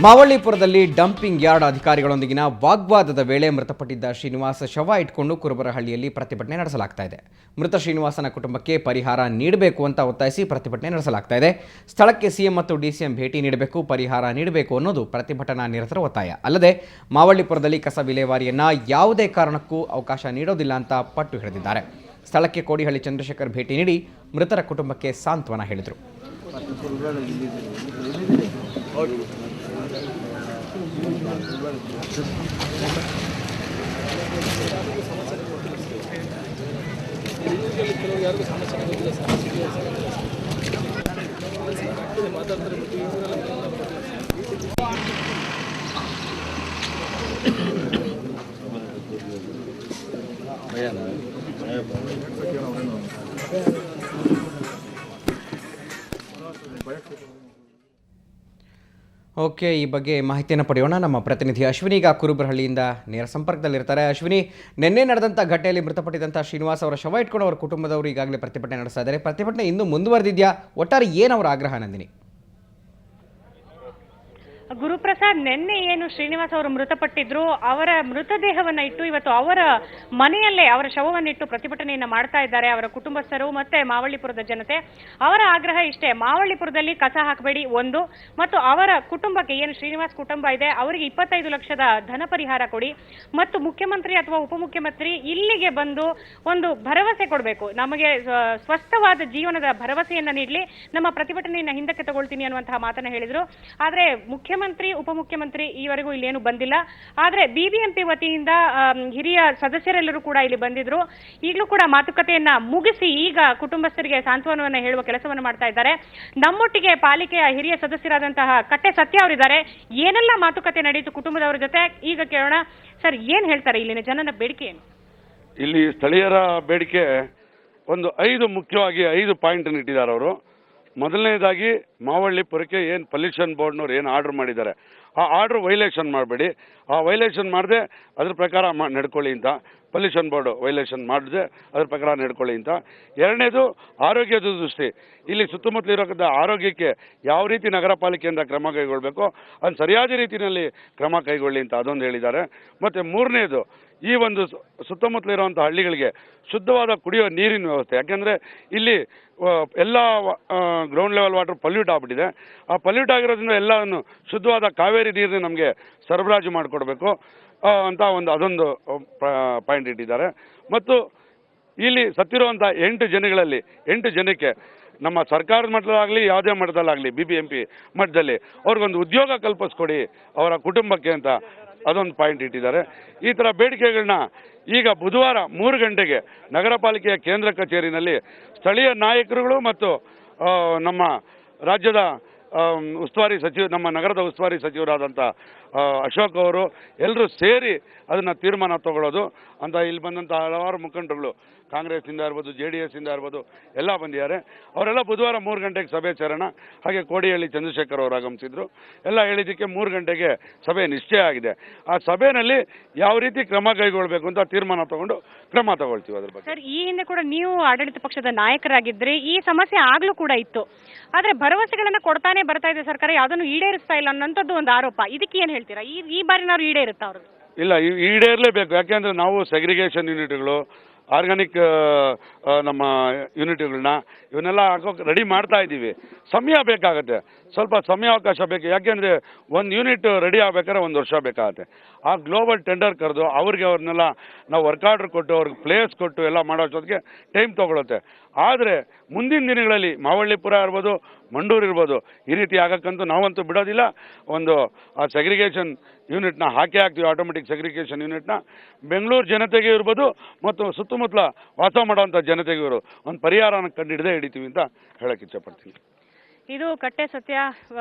ಮಾವಳ್ಳಿಪುರದಲ್ಲಿ dumping yard ಅಧಿಕಾರಿಗಳೊಂದಿಗಿನ ವಾಗ್ವಾದದ ವೇಳೆ ಮೃತಪಟ್ಟಿದ್ದ ಶ್ರೀನಿವಾಸ ಶವ ಇಟ್ಕೊಂಡು ಕುರುಬರಹಳ್ಳಿಯಲ್ಲಿ ಪ್ರತಿಭಟನೆ ನಡೆಸಲಾಗ್ತಾ ಇದೆ. ಮೃತ ಶ್ರೀನಿವಾಸನ ಕುಟುಂಬಕ್ಕೆ ಪರಿಹಾರ ನೀಡಬೇಕು ಅಂತ ಒತ್ತಾಯಿಸಿ ಪ್ರತಿಭಟನೆ ನಡೆಸಲಾಗ್ತಾ ಇದೆ. ಸ್ಥಳಕ್ಕೆ ಸಿಎಂ ಮತ್ತು ಡಿಸಿಎಂ ಭೇಟಿ ನೀಡಬೇಕು, ಪರಿಹಾರ ನೀಡಬೇಕು ಅನ್ನೋದು ಪ್ರತಿಭಟನಾ ನಿರತರ ಒತ್ತಾಯ. ಅಲ್ಲದೆ ಮಾವಳ್ಳಿಪುರದಲ್ಲಿ ಕಸ ವಿಲೇವಾರಿಯನ್ನ ಯಾವುದೇ ಕಾರಣಕ್ಕೂ ಅವಕಾಶ ನೀಡೋದಿಲ್ಲ ಅಂತ ಪಟ್ಟು ಹಿಡಿದಿದ್ದಾರೆ. ಸ್ಥಳಕ್ಕೆ ಕೋಡಿಹಳ್ಳಿ ಚಂದ್ರಶೇಖರ್ ಭೇಟಿ ನೀಡಿ ಮೃತರ ಕುಟುಂಬಕ್ಕೆ ಸಾಂತ್ವನ ಹೇಳಿದರು. ಓಕೆ, ಈ ಬಗ್ಗೆ ಮಾಹಿತಿಯನ್ನು ಪಡೆಯೋಣ. ನಮ್ಮ ಪ್ರತಿನಿಧಿ ಅಶ್ವಿನಿ ಈಗ ಕುರುಬರಹಳ್ಳಿಯಿಂದ ನೇರ ಸಂಪರ್ಕದಲ್ಲಿರ್ತಾರೆ. ಅಶ್ವಿನಿ, ನಿನ್ನೆ ನಡೆದಂಥ ಘಟನೆಯಲ್ಲಿ ಮೃತಪಟ್ಟಿದ್ದಂಥ ಶ್ರೀನಿವಾಸ್ ಅವರ ಶವ ಇಟ್ಕೊಂಡು ಅವರ ಕುಟುಂಬದವರು ಈಗಾಗಲೇ ಪ್ರತಿಭಟನೆ ನಡೆಸ್ತಾ ಇದ್ದಾರೆ. ಪ್ರತಿಭಟನೆ ಇನ್ನೂ ಮುಂದುವರೆದಿದೆಯಾ? ಒಟ್ಟಾರೆ ಏನು ಅವರ ಆಗ್ರಹ ನಂದಿನಿ? ಗುರುಪ್ರಸಾದ್, ನಿನ್ನೆ ಏನು ಶ್ರೀನಿವಾಸ್ ಅವರು ಮೃತಪಟ್ಟಿದ್ರು, ಅವರ ಮೃತದೇಹವನ್ನ ಇಟ್ಟು ಇವತ್ತು ಅವರ ಮನೆಯಲ್ಲೇ ಅವರ ಶವವನ್ನಿಟ್ಟು ಪ್ರತಿಭಟನೆಯನ್ನ ಮಾಡ್ತಾ ಇದ್ದಾರೆ ಅವರ ಕುಟುಂಬಸ್ಥರು ಮತ್ತೆ ಮಾವಳ್ಳಿಪುರದ ಜನತೆ. ಅವರ ಆಗ್ರಹ ಇಷ್ಟೇ: ಮಾವಳ್ಳಿಪುರದಲ್ಲಿ ಕಸ ಹಾಕಬೇಡಿ ಒಂದು, ಮತ್ತು ಅವರ ಕುಟುಂಬಕ್ಕೆ ಏನು ಶ್ರೀನಿವಾಸ್ ಕುಟುಂಬ ಇದೆ ಅವರಿಗೆ 25 ಲಕ್ಷದ ಧನ ಪರಿಹಾರ ಕೊಡಿ, ಮತ್ತು ಮುಖ್ಯಮಂತ್ರಿ ಅಥವಾ ಉಪಮುಖ್ಯಮಂತ್ರಿ ಇಲ್ಲಿಗೆ ಬಂದು ಒಂದು ಭರವಸೆ ಕೊಡಬೇಕು, ನಮಗೆ ಸ್ವಸ್ಥವಾದ ಜೀವನದ ಭರವಸೆಯನ್ನ ನೀಡಲಿ, ನಮ್ಮ ಪ್ರತಿಭಟನೆಯನ್ನ ಹಿಂದಕ್ಕೆ ತಗೊಳ್ತೀನಿ ಅನ್ನುವಂತಹ ಮಾತನ್ನ ಹೇಳಿದ್ರು. ಆದ್ರೆ ಮುಖ್ಯಮಂತ್ರಿ ಉಪಮುಖ್ಯಮಂತ್ರಿ ಈವರೆಗೂ ಇಲ್ಲೇನು ಬಂದಿಲ್ಲ. ಆದ್ರೆ ಬಿಬಿಎಂಪಿ ವತಿಯಿಂದ ಹಿರಿಯ ಸದಸ್ಯರೆಲ್ಲರೂ ಕೂಡ ಇಲ್ಲಿ ಬಂದಿದ್ರು. ಈಗಲೂ ಕೂಡ ಮಾತುಕತೆಯನ್ನ ಮುಗಿಸಿ ಈಗ ಕುಟುಂಬಸ್ಥರಿಗೆ ಸಾಂತ್ವನವನ್ನ ಹೇಳುವ ಕೆಲಸವನ್ನು ಮಾಡ್ತಾ ಇದ್ದಾರೆ. ನಮ್ಮೊಟ್ಟಿಗೆ ಪಾಲಿಕೆಯ ಹಿರಿಯ ಸದಸ್ಯರಾದಂತಹ ಕಟ್ಟೆ ಸತ್ಯ ಅವರಿದ್ದಾರೆ. ಏನೆಲ್ಲ ಮಾತುಕತೆ ನಡೆಯಿತು ಕುಟುಂಬದವರ ಜೊತೆ ಈಗ ಕೇಳೋಣ. ಸರ್, ಏನ್ ಹೇಳ್ತಾರೆ? ಇಲ್ಲಿನ ಜನನ ಬೇಡಿಕೆ ಏನು? ಇಲ್ಲಿ ಸ್ಥಳೀಯರ ಬೇಡಿಕೆ ಒಂದು 5 ಮುಖ್ಯವಾಗಿ 5 ಪಾಯಿಂಟ್ ಇಟ್ಟಿದ್ದಾರೆ ಅವರು. ಮೊದಲನೇದಾಗಿ ಮಾವಳ್ಳಿಪುರಕ್ಕೆ ಏನು ಪೊಲ್ಯೂಷನ್ ಬೋರ್ಡ್ನವ್ರು ಏನು ಆರ್ಡರ್ ಮಾಡಿದ್ದಾರೆ ಆ ಆರ್ಡರ್ ವೈಲೇಷನ್ ಮಾಡಬೇಡಿ, ಆ ವೈಲೇಷನ್ ಮಾಡದೆ ಅದ್ರ ಪ್ರಕಾರ ನಡ್ಕೊಳ್ಳಿ ಅಂತ. ಪೊಲ್ಯೂಷನ್ ಬೋರ್ಡ್ ವೈಲೇಷನ್ ಮಾಡದೆ ಅದ್ರ ಪ್ರಕಾರ ನಡ್ಕೊಳ್ಳಿ ಅಂತ. ಎರಡನೇದು ಆರೋಗ್ಯದ ದೃಷ್ಟಿ, ಇಲ್ಲಿ ಸುತ್ತಮುತ್ತಲಿರೋದ ಆರೋಗ್ಯಕ್ಕೆ ಯಾವ ರೀತಿ ನಗರ ಪಾಲಿಕೆಯಿಂದ ಕ್ರಮ ಕೈಗೊಳ್ಳಬೇಕು ಅದು ಸರಿಯಾದ ರೀತಿಯಲ್ಲಿ ಕ್ರಮ ಕೈಗೊಳ್ಳಿ ಅಂತ ಅದೊಂದು ಹೇಳಿದ್ದಾರೆ. ಮತ್ತು ಮೂರನೇದು, ಈ ಒಂದು ಸುತ್ತಮುತ್ತಲಿರುವಂಥ ಹಳ್ಳಿಗಳಿಗೆ ಶುದ್ಧವಾದ ಕುಡಿಯೋ ನೀರಿನ ವ್ಯವಸ್ಥೆ, ಯಾಕೆಂದರೆ ಇಲ್ಲಿ ಎಲ್ಲ ಗ್ರೌಂಡ್ ಲೆವೆಲ್ ವಾಟರ್ ಪೊಲ್ಯೂಟ್ ಆಗಿಬಿಟ್ಟಿದೆ. ಆ ಪೊಲ್ಯೂಟ್ ಆಗಿರೋದ್ರಿಂದ ಎಲ್ಲವನ್ನು ಶುದ್ಧವಾದ ಕಾವೇರಿ ನೀರನ್ನ ನಮಗೆ ಸರಬರಾಜು ಮಾಡಿಕೊಡ್ಬೇಕು ಅಂತ ಅದೊಂದು ಪಾಯಿಂಟ್ ಇಟ್ಟಿದ್ದಾರೆ. ಮತ್ತು ಇಲ್ಲಿ ಸತ್ತಿರುವಂಥ 8 ಜನಗಳಲ್ಲಿ 8 ಜನಕ್ಕೆ ನಮ್ಮ ಸರ್ಕಾರದ ಮಟ್ಟದಲ್ಲಾಗಲಿ ಯಾವುದೇ ಮಟ್ಟದಲ್ಲಾಗಲಿ BBMP ಮಟ್ಟದಲ್ಲಿ ಅವ್ರಿಗೊಂದು ಉದ್ಯೋಗ ಕಲ್ಪಿಸ್ಕೊಡಿ ಅವರ ಕುಟುಂಬಕ್ಕೆ ಅಂತ ಅದೊಂದು ಪಾಯಿಂಟ್ ಇಟ್ಟಿದ್ದಾರೆ. ಈ ಥರ ಬೇಡಿಕೆಗಳನ್ನ ಈಗ ಬುಧವಾರ 3 ಗಂಟೆಗೆ ನಗರ ಪಾಲಿಕೆಯ ಕೇಂದ್ರ ಕಚೇರಿನಲ್ಲಿ ಸ್ಥಳೀಯ ನಾಯಕರುಗಳು ಮತ್ತು ನಮ್ಮ ರಾಜ್ಯದ ಉಸ್ತುವಾರಿ ನಮ್ಮ ನಗರದ ಉಸ್ತುವಾರಿ ಸಚಿವರಾದಂಥ ಅಶೋಕ್ ಅವರು ಎಲ್ಲರೂ ಸೇರಿ ಅದನ್ನು ತೀರ್ಮಾನ ತಗೊಳ್ಳೋದು ಅಂತ ಇಲ್ಲಿ ಬಂದಂಥ ಹಲವಾರು ಮುಖಂಡರುಗಳು ಕಾಂಗ್ರೆಸ್ಸಿಂದ ಇರ್ಬೋದು, JDS ಇಂದ ಇರ್ಬೋದು ಎಲ್ಲ ಬಂದಿದ್ದಾರೆ. ಅವರೆಲ್ಲ ಬುಧವಾರ 3 ಗಂಟೆಗೆ ಸಭೆ ಸೇರೋಣ. ಹಾಗೆ ಕೋಡಿಹಳ್ಳಿ ಚಂದ್ರಶೇಖರ್ ಅವರು ಆಗಮಿಸಿದ್ರು. ಎಲ್ಲ ಹೇಳಿದ್ದಕ್ಕೆ 3 ಗಂಟೆಗೆ ಸಭೆ ನಿಶ್ಚಯ ಆಗಿದೆ. ಆ ಸಭೆಯಲ್ಲಿ ಯಾವ ರೀತಿ ಕ್ರಮ ಕೈಗೊಳ್ಳಬೇಕು ಅಂತ ತೀರ್ಮಾನ ತಗೊಂಡು ಕ್ರಮ ತಗೊಳ್ತೀವಿ ಅದ್ರ ಬಗ್ಗೆ. ಸರ್, ಈ ಹಿಂದೆ ಕೂಡ ನೀವು ಆಡಳಿತ ಪಕ್ಷದ ನಾಯಕರಾಗಿದ್ರಿ, ಈ ಸಮಸ್ಯೆ ಆಗ್ಲೂ ಕೂಡ ಇತ್ತು. ಆದ್ರೆ ಭರವಸೆಗಳನ್ನ ಕೊಡ್ತಾನೆ ಬರ್ತಾ ಇದೆ ಸರ್ಕಾರ, ಯಾವುದನ್ನು ಈಡೇರಿಸ್ತಾ ಇಲ್ಲ ಅನ್ನೋಂಥದ್ದು ಒಂದು ಆರೋಪ. ಇದಕ್ಕೆ ಏನ್ ಹೇಳ್ತೀರಾ? ಈ ಬಾರಿನಾದ್ರು ಈಡೇರುತ್ತಾ ಅವ್ರದ್ದು? ಇಲ್ಲ, ಈಡೇರಲೇಬೇಕು. ಯಾಕೆಂದ್ರೆ ನಾವು ಸೆಗ್ರಿಗೇಷನ್ ಯೂನಿಟ್ಗಳು, ಆರ್ಗಾನಿಕ್ ನಮ್ಮ ಯೂನಿಟ್ಗಳನ್ನ ಇವನ್ನೆಲ್ಲ ಹಾಕೋಕೆ ರೆಡಿ ಮಾಡ್ತಾ ಇದ್ದೀವಿ. ಸಮಯ ಬೇಕಾಗುತ್ತೆ, ಸ್ವಲ್ಪ ಸಮಯಾವಕಾಶ ಬೇಕು. ಯಾಕೆಂದರೆ ಒಂದು ಯೂನಿಟ್ ರೆಡಿ ಆಗಬೇಕಾದ್ರೆ 1 ವರ್ಷ ಬೇಕಾಗುತ್ತೆ. ಆ ಗ್ಲೋಬಲ್ ಟೆಂಡರ್ ಕರೆದು ಅವ್ರನ್ನೆಲ್ಲ ನಾವು ವರ್ಕ್ ಆರ್ಡರ್ ಕೊಟ್ಟು ಅವ್ರಿಗೆ ಪ್ಲೇಸ್ ಕೊಟ್ಟು ಎಲ್ಲ ಮಾಡೋ ಜೊತೆಗೆ ಟೈಮ್ ತೊಗೊಳುತ್ತೆ. ಆದರೆ ಮುಂದಿನ ದಿನಗಳಲ್ಲಿ ಮಾವಳ್ಳಿಪುರ ಇರ್ಬೋದು, ಮಂಡೂರು ಇರ್ಬೋದು, ಈ ರೀತಿ ಆಗಕ್ಕಂತೂ ನಾವಂತೂ ಬಿಡೋದಿಲ್ಲ. ಆ ಸೆಗ್ರಿಗೇಷನ್ ಯೂನಿಟ್ನ ಹಾಕ್ತೀವಿ, ಆಟೋಮೆಟಿಕ್ ಸೆಗ್ರಿಗೇಷನ್ ಯೂನಿಟ್ನ. ಬೆಂಗಳೂರು ಜನತೆಗೆ ಇರ್ಬೋದು ಮತ್ತು ಸುತ್ತಮುತ್ತಲ ವಾಸ ಮಾಡೋವಂಥ ಜನತೆಗೆ ಒಂದು ಪರಿಹಾರನ ಕಂಡುಹಿಡಿದೇ ಹಿಡಿತೀವಿ ಅಂತ ಹೇಳಕ್ಕೆ ಇಚ್ಛಪಡ್ತೀನಿ. ಇದು ಕಟ್ಟೆ ಸತ್ಯ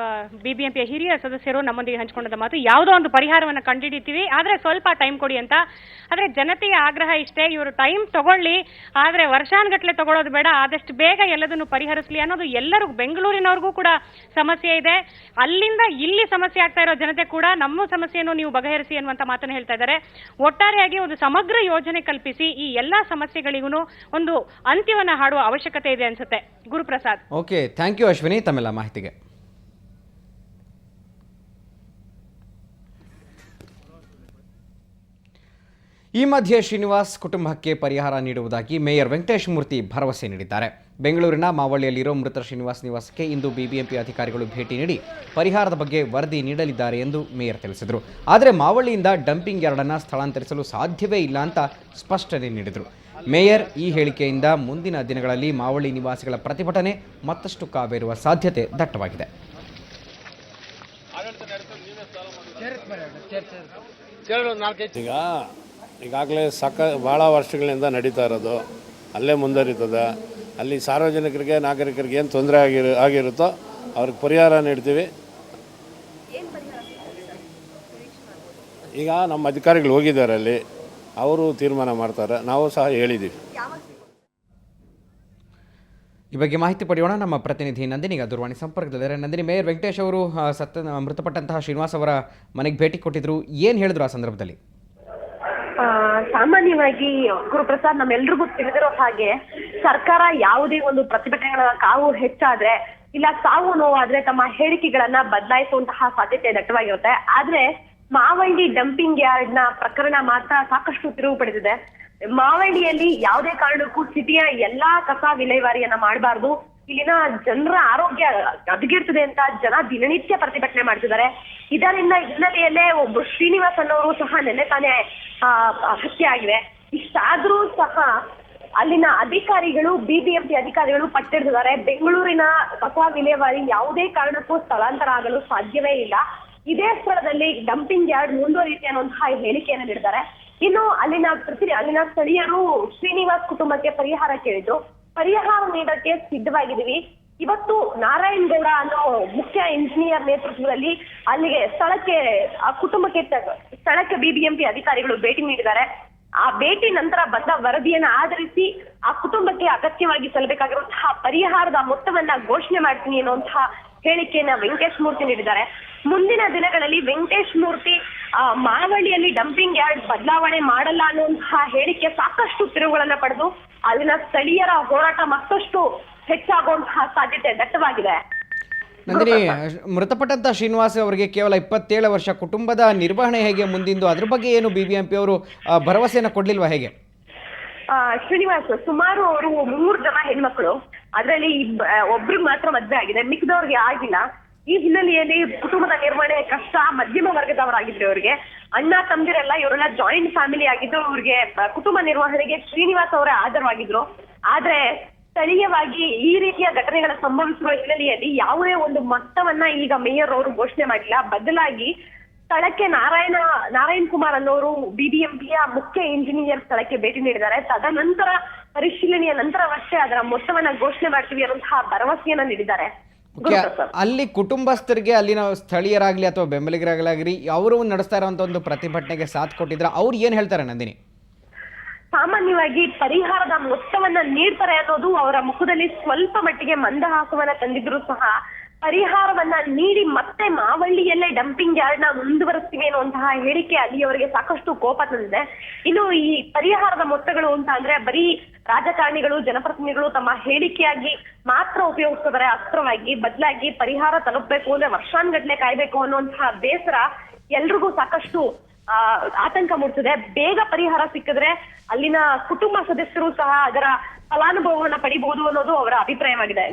ಬಿಬಿಎಂಪಿಯ ಹಿರಿಯ ಸದಸ್ಯರು ನಮ್ಮೊಂದಿಗೆ ಹಂಚಿಕೊಂಡ ಮಾತು. ಯಾವುದೋ ಒಂದು ಪರಿಹಾರವನ್ನು ಕಂಡುಹಿಡಿತೀವಿ, ಆದರೆ ಸ್ವಲ್ಪ ಟೈಮ್ ಕೊಡಿ ಅಂತ. ಆದರೆ ಜನತೆಯ ಆಗ್ರಹ ಇಷ್ಟೇ, ಇವರು ಟೈಮ್ ತಗೊಳ್ಳಿ, ಆದರೆ ವರ್ಷಾನುಗಟ್ಟಲೆ ತಗೊಳ್ಳೋದು ಬೇಡ, ಆದಷ್ಟು ಬೇಗ ಎಲ್ಲದನ್ನು ಪರಿಹರಿಸಲಿ ಅನ್ನೋದು ಎಲ್ಲರಿಗೂ, ಬೆಂಗಳೂರಿನವ್ರಿಗೂ ಕೂಡ ಸಮಸ್ಯೆ ಇದೆ. ಅಲ್ಲಿಂದ ಇಲ್ಲಿ ಸಮಸ್ಯೆ ಆಗ್ತಾ ಇರೋ ಜನತೆ ಕೂಡ ನಮ್ಮ ಸಮಸ್ಯೆಯನ್ನು ನೀವು ಬಗೆಹರಿಸಿ ಅನ್ನುವಂಥ ಮಾತನ್ನು ಹೇಳ್ತಾ ಇದ್ದಾರೆ. ಒಟ್ಟಾರೆಯಾಗಿ ಒಂದು ಸಮಗ್ರ ಯೋಜನೆ ಕಲ್ಪಿಸಿ ಈ ಎಲ್ಲಾ ಸಮಸ್ಯೆಗಳಿಗೂ ಒಂದು ಅಂತ್ಯವನ್ನು ಹಾಡುವ ಅವಶ್ಯಕತೆ ಇದೆ ಅನ್ಸುತ್ತೆ. Guruprasad. Okay, thank you Ashwini ತಮ್ಮೆಲ್ಲ ಮಾಹಿತಿಗೆ. ಈ ಮಧ್ಯೆ ಶ್ರೀನಿವಾಸ್ ಕುಟುಂಬಕ್ಕೆ ಪರಿಹಾರ ನೀಡುವುದಾಗಿ ಮೇಯರ್ ವೆಂಕಟೇಶ್ ಮೂರ್ತಿ ಭರವಸೆ ನೀಡಿದ್ದಾರೆ. ಬೆಂಗಳೂರಿನ ಮಾವಳ್ಳಿಯಲ್ಲಿರೋ ಮೃತ ಶ್ರೀನಿವಾಸ್ ನಿವಾಸಕ್ಕೆ ಇಂದು ಬಿಬಿಎಂಪಿ ಅಧಿಕಾರಿಗಳು ಭೇಟಿ ನೀಡಿ ಪರಿಹಾರದ ಬಗ್ಗೆ ವರದಿ ನೀಡಲಿದ್ದಾರೆ ಎಂದು ಮೇಯರ್ ತಿಳಿಸಿದರು. ಆದರೆ ಮಾವಳ್ಳಿಯಿಂದ ಡಂಪಿಂಗ್ ಯಾರ್ಡನ್ನು ಸ್ಥಳಾಂತರಿಸಲು ಸಾಧ್ಯವೇ ಇಲ್ಲ ಅಂತ ಸ್ಪಷ್ಟನೆ ನೀಡಿದರು. ಮೇಯರ್ ಈ ಹೇಳಿಕೆಯಿಂದ ಮುಂದಿನ ದಿನಗಳಲ್ಲಿ ಮಾವಳ್ಳಿ ನಿವಾಸಿಗಳ ಪ್ರತಿಭಟನೆ ಮತ್ತಷ್ಟು ಕಾವೇರುವ ಸಾಧ್ಯತೆ ದಟ್ಟವಾಗಿದೆ. ಈಗಾಗಲೇ ಭಾಳ ವರ್ಷಗಳಿಂದ ನಡೀತಾ ಇರೋದು ಅಲ್ಲೇ ಮುಂದುವರಿತದೆ. ಅಲ್ಲಿ ಸಾರ್ವಜನಿಕರಿಗೆ ನಾಗರಿಕರಿಗೆ ಏನು ತೊಂದರೆ ಆಗಿರುತ್ತೋ ಅವ್ರಿಗೆ ಪರಿಹಾರ ನೀಡ್ತೀವಿ. ಈಗ ನಮ್ಮ ಅಧಿಕಾರಿಗಳು ಹೋಗಿದ್ದಾರೆ ಅಲ್ಲಿ, ಅವರು ತೀರ್ಮಾನ ಮಾಡ್ತಾರೆ, ನಾವು ಸಹ ಹೇಳಿದ್ದೀವಿ. ಈ ಬಗ್ಗೆ ಮಾಹಿತಿ ಪಡೆಯೋಣ. ನಮ್ಮ ಪ್ರತಿನಿಧಿ ನಂದಿನಿ ಈಗ ದೂರವಾಣಿ ಸಂಪರ್ಕದಲ್ಲಿದ್ದಾರೆ. ನಂದಿನಿ, ಮೇಯರ್ ವೆಂಕಟೇಶ್ ಅವರು ಮೃತಪಟ್ಟಂತಹ ಶ್ರೀನಿವಾಸ್ ಅವರ ಮನೆಗೆ ಭೇಟಿ ಕೊಟ್ಟಿದ್ರು, ಏನು ಹೇಳಿದ್ರು ಆ ಸಂದರ್ಭದಲ್ಲಿ? ಸಾಮಾನ್ಯವಾಗಿ ಗುರುಪ್ರಸಾದ್, ನಮ್ಮೆಲ್ರಿಗೂ ತಿಳಿದಿರೋ ಹಾಗೆ ಸರ್ಕಾರ ಯಾವುದೇ ಒಂದು ಪ್ರತಿಭಟನೆಗಳ ಕಾವು ಹೆಚ್ಚಾದ್ರೆ ಇಲ್ಲ ಸಾವು ನೋವಾದ್ರೆ ತಮ್ಮ ಹೇಳಿಕೆಗಳನ್ನ ಬದಲಾಯಿಸುವಂತಹ ಸಾಧ್ಯತೆ ದಟ್ಟವಾಗಿರುತ್ತೆ. ಆದ್ರೆ ಮಾವಳ್ಳಿ ಡಂಪಿಂಗ್ ಯಾರ್ಡ್ ನ ಪ್ರಕರಣ ಮಾತ್ರ ಸಾಕಷ್ಟು ತಿರುವು ಪಡೆದಿದೆ. ಮಾವಳ್ಳಿಯಲ್ಲಿ ಯಾವುದೇ ಕಾರಣಕ್ಕೂ ಸಿಟಿಯ ಎಲ್ಲಾ ಕಸ ವಿಲೇವಾರಿಯನ್ನ ಮಾಡಬಾರ್ದು, ಇಲ್ಲಿನ ಜನರ ಆರೋಗ್ಯ ಹದಗೆಡ್ತದೆ ಅಂತ ಜನ ದಿನನಿತ್ಯ ಪ್ರತಿಭಟನೆ ಮಾಡ್ತಿದ್ದಾರೆ. ಇದರಿಂದ ಹಿನ್ನೆಲೆಯಲ್ಲೇ ಒಬ್ಬ ಶ್ರೀನಿವಾಸ್ ಅನ್ನೋರು ಸಹ ನೆನ್ನೆ ತಾನೇ ಹತ್ಯೆ ಆಗಿದೆ. ಇಷ್ಟಾದ್ರೂ ಸಹ ಅಲ್ಲಿನ ಅಧಿಕಾರಿಗಳು, ಬಿಬಿಎಂಪಿ ಅಧಿಕಾರಿಗಳು ಪಟ್ಟಿರ್ತಿದ್ದಾರೆ. ಬೆಂಗಳೂರಿನ ಕಸ ವಿಲೇವಾರಿ ಯಾವುದೇ ಕಾರಣಕ್ಕೂ ಸ್ಥಳಾಂತರ ಆಗಲು ಸಾಧ್ಯವೇ ಇಲ್ಲ, ಇದೇ ಸ್ಥಳದಲ್ಲಿ ಡಂಪಿಂಗ್ ಯಾರ್ಡ್ ಮುಂದುವರಿಯುತ್ತೆ ಅನ್ನುವಂತಹ ಹೇಳಿಕೆಯನ್ನು ನೀಡಿದ್ದಾರೆ. ಇನ್ನು ಅಲ್ಲಿನ ಸ್ಥಳೀಯರು ಶ್ರೀನಿವಾಸ್ ಕುಟುಂಬಕ್ಕೆ ಪರಿಹಾರ ಕೇಳಿದ್ರು. ಪರಿಹಾರ ನೀಡಕ್ಕೆ ಸಿದ್ಧವಾಗಿದ್ದೀವಿ. ಇವತ್ತು ನಾರಾಯಣ್ ಗೌಡ ಅನ್ನೋ ಮುಖ್ಯ ಇಂಜಿನಿಯರ್ ನೇತೃತ್ವದಲ್ಲಿ ಅಲ್ಲಿಗೆ ಸ್ಥಳಕ್ಕೆ ಬಿಬಿಎಂಪಿ ಅಧಿಕಾರಿಗಳು ಭೇಟಿ ನೀಡಿದ್ದಾರೆ. ಆ ಭೇಟಿ ನಂತರ ಬಂದ ವರದಿಯನ್ನ ಆಧರಿಸಿ ಆ ಕುಟುಂಬಕ್ಕೆ ಅಗತ್ಯವಾಗಿ ಸಲ್ಲಬೇಕಾಗಿರುವಂತಹ ಪರಿಹಾರದ ಮೊತ್ತವನ್ನ ಘೋಷಣೆ ಮಾಡ್ತೀನಿ ಅನ್ನುವಂತಹ ಹೇಳಿಕೆಯನ್ನ ವೆಂಕಟೇಶ್ ಮೂರ್ತಿ ನೀಡಿದ್ದಾರೆ. ಮುಂದಿನ ದಿನಗಳಲ್ಲಿ ವೆಂಕಟೇಶ್ ಮೂರ್ತಿ ಮಾವಳ್ಳಿಯಲ್ಲಿ ಡಂಪಿಂಗ್ ಯಾರ್ಡ್ ಬದಲಾವಣೆ ಮಾಡಲ್ಲ ಅನ್ನುವಂತಹ ಹೇಳಿಕೆ ಸಾಕಷ್ಟು ತಿರುವುಗಳನ್ನ ಪಡೆದು ಅಲ್ಲಿನ ಸ್ಥಳೀಯರ ಹೋರಾಟ ಮತ್ತಷ್ಟು ಹೆಚ್ಚಾಗುವಂತಹ ಸಾಧ್ಯತೆ ದಟ್ಟವಾಗಿದೆ. ನಂದಿನಿ, ಮೃತಪಟ್ಟಂತಹ ಶ್ರೀನಿವಾಸ್ ಅವರಿಗೆ ಕೇವಲ 27 ವರ್ಷ, ಕುಟುಂಬದ ನಿರ್ವಹಣೆ ಹೇಗೆ ಮುಂದಿಂದು, ಅದ್ರ ಬಗ್ಗೆ ಏನು ಬಿಬಿಎಂಪಿ ಅವರು ಭರವಸೆಯನ್ನು ಕೊಡ್ಲಿಲ್ವಾ, ಹೇಗೆ? ಶ್ರೀನಿವಾಸ್ ಸುಮಾರು ಅವರು 3 ಜನ ಹೆಣ್ಮಕ್ಳು, ಅದರಲ್ಲಿ ಒಬ್ರಿಗೆ ಮಾತ್ರ ಮದ್ವೆ ಆಗಿದೆ, ಮಿಕ್ಕಿದವ್ರಿಗೆ ಆಗಿಲ್ಲ. ಈ ಹಿನ್ನೆಲೆಯಲ್ಲಿ ಕುಟುಂಬದ ನಿರ್ವಹಣೆ ಕಷ್ಟ. ಮಧ್ಯಮ ವರ್ಗದವರಾಗಿದ್ರು ಇವರಿಗೆ, ಅಣ್ಣ ತಮ್ಮದಿರೆಲ್ಲ ಇವರೆಲ್ಲ ಜಾಯಿಂಟ್ ಫ್ಯಾಮಿಲಿ ಆಗಿದ್ದು ಇವ್ರಿಗೆ ಕುಟುಂಬ ನಿರ್ವಹಣೆಗೆ ಶ್ರೀನಿವಾಸ್ ಅವರೇ ಆಧಾರವಾಗಿದ್ರು. ಆದ್ರೆ ಸ್ಥಳೀಯವಾಗಿ ಈ ರೀತಿಯ ಘಟನೆಗಳ ಸಂಭವಿಸುವ ಹಿನ್ನೆಲೆಯಲ್ಲಿ ಯಾವುದೇ ಒಂದು ಮೊತ್ತವನ್ನ ಈಗ ಮೇಯರ್ ಅವರು ಘೋಷಣೆ ಮಾಡಿಲ್ಲ. ಬದಲಾಗಿ ಸ್ಥಳಕ್ಕೆ ನಾರಾಯಣ್ ಕುಮಾರ್ ಅನ್ನೋರು ಬಿಬಿಎಂಪಿಯ ಮುಖ್ಯ ಇಂಜಿನಿಯರ್ ಸ್ಥಳಕ್ಕೆ ಭೇಟಿ ನೀಡಿದ್ದಾರೆ. ತದನಂತರ ಪರಿಶೀಲನೆಯ ನಂತರವಷ್ಟೇ ಅದರ ಮೊತ್ತವನ್ನ ಘೋಷಣೆ ಮಾಡ್ತೀವಿ ಅನ್ನುವಂತಹ ಭರವಸೆಯನ್ನ ನೀಡಿದ್ದಾರೆ. ಅಲ್ಲಿ ಕುಟುಂಬಸ್ಥರಿಗೆ, ಅಲ್ಲಿನ ಸ್ಥಳೀಯರಾಗ್ಲಿ ಅಥವಾ ಬೆಂಬಲಿಗರಾಗಲಿ ಅವರು ನಡೆಸ್ತಾ ಇರುವಂತ ಒಂದು ಪ್ರತಿಭಟನೆಗೆ ಸಾಥ್ ಕೊಟ್ಟಿದ್ರೆ ಅವ್ರು ಏನ್ ಹೇಳ್ತಾರೆ ನಂದಿನಿ? ಸಾಮಾನ್ಯವಾಗಿ ಪರಿಹಾರದ ಮೊತ್ತವನ್ನ ನೀಡ್ತಾರೆ ಅನ್ನೋದು ಅವರ ಮುಖದಲ್ಲಿ ಸ್ವಲ್ಪ ಮಟ್ಟಿಗೆ ಮಂದಹಾಸವನ್ನ ತಂದಿದ್ರು ಸಹ ಪರಿಹಾರವನ್ನ ನೀಡಿ ಮತ್ತೆ ಮಾವಳ್ಳಿಯಲ್ಲೇ ಡಂಪಿಂಗ್ ಯಾರ್ಡ್ ನ ಮುಂದುವರಿಸ್ತೀವಿ ಅನ್ನುವಂತಹ ಹೇಳಿಕೆ ಅಲ್ಲಿಯವರಿಗೆ ಸಾಕಷ್ಟು ಕೋಪ ತಂದಿದೆ. ಇನ್ನು ಈ ಪರಿಹಾರದ ಮೊತ್ತಗಳು ಅಂತ ಅಂದ್ರೆ ಬರೀ ರಾಜಕಾರಣಿಗಳು, ಜನಪ್ರತಿನಿಧಿಗಳು ತಮ್ಮ ಹೇಳಿಕೆಯಾಗಿ ಮಾತ್ರ ಉಪಯೋಗಿಸ್ತಿದ್ದಾರೆ ಅಸ್ತ್ರವಾಗಿ. ಬದಲಾಗಿ ಪರಿಹಾರ ತಲುಪಬೇಕು ಅಂದ್ರೆ ವರ್ಷಾನ್ಗಟ್ಲೆ ಕಾಯ್ಬೇಕು ಅನ್ನುವಂತಹ ಬೇಸರ ಎಲ್ರಿಗೂ ಸಾಕಷ್ಟು ಆತಂಕ ಮೂಡಿಸಿದೆ. ಬೇಗ ಪರಿಹಾರ ಸಿಕ್ಕಿದ್ರೆ ಅಲ್ಲಿನ ಕುಟುಂಬ ಸದಸ್ಯರು ಸಹ ಅದರ ಫಲಾನುಭವವನ್ನ ಪಡಿಬಹುದು ಅನ್ನೋದು ಅವರ ಅಭಿಪ್ರಾಯವಾಗಿದೆ.